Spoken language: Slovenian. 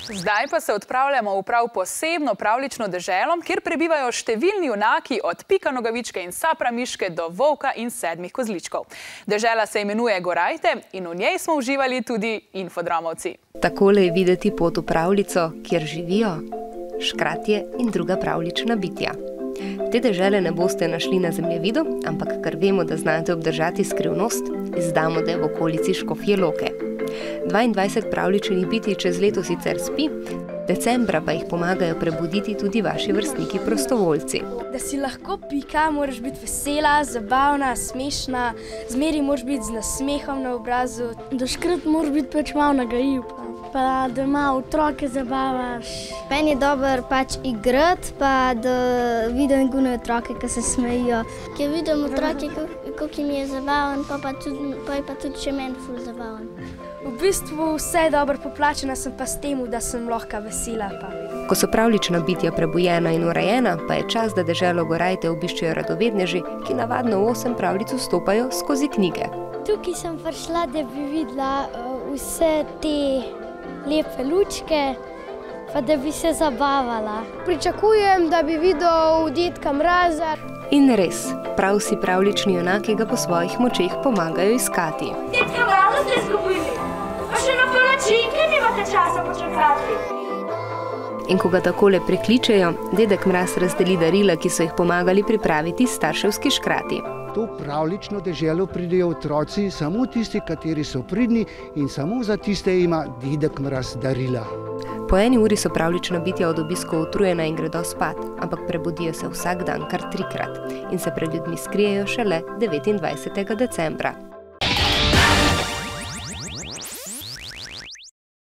Zdaj pa se odpravljamo v prav posebno pravljično deželo, kjer prebivajo številni junaki od Pika Nogavičke in Sapra Miške do Volka in 7 kozličkov. Dežela se imenuje Gorajte in v njej smo uživali tudi infodromovci. Takole je videti pot v pravljico, kjer živijo škratje in druga pravljična bitja. Te dežele ne boste našli na zemljevidu, ampak ker vemo, da znate obdržati skrivnost, izdamo, da je v okolici Škofje Loke. 22 pravljičnih bitij čez leto sicer spi, decembra pa jih pomagajo prebuditi tudi vaši vrstniki prostovoljci. Da si lahko Pika, moraš biti vesela, zabavna, smešna, zmeri moraš biti z nasmehom na obrazu. Da škrat moraš biti pač malo nagajiv, pa da malo otroke zabavaš. Meni je dobro pač igrati, pa da vidim gune otroke, ki se smejijo. Ker vidim otroke, kako jim je zabaven, pa je pa tudi še meni ful zabaven. V bistvu vse je dobro poplačena, sem pa s tem, da sem lahko vesela. Ko so pravljična bitja prebujena in urejena, pa je čas, da deželo Gorajte obiščejo radovedneži, ki navadno v 8 pravljic vstopajo skozi knjige. Tukaj sem prišla, da bi videla vse te lepe lučke, pa da bi se zabavala. Pričakujem, da bi videl Dedka Mraza. In res, prav vsi pravljični junaki ga po svojih močeh pomagajo iskati. Dedka Mraza ste izgubili, pa še na palačinke nimate časa počakati. In ko ga takole prikličejo, Dedek Mraz razdeli darila, ki so jih pomagali pripraviti starševski škrati. To pravljično deželo pridejo otroci, samo tisti, kateri so pridni, in samo za tiste ima Dedek Mraz darila. Po 1 uri so pravljična bitja od obiskov utrujena in gredo spat, ampak prebudijo se vsak dan kar 3-krat in se pred ljudmi skrijejo šele 29. decembra.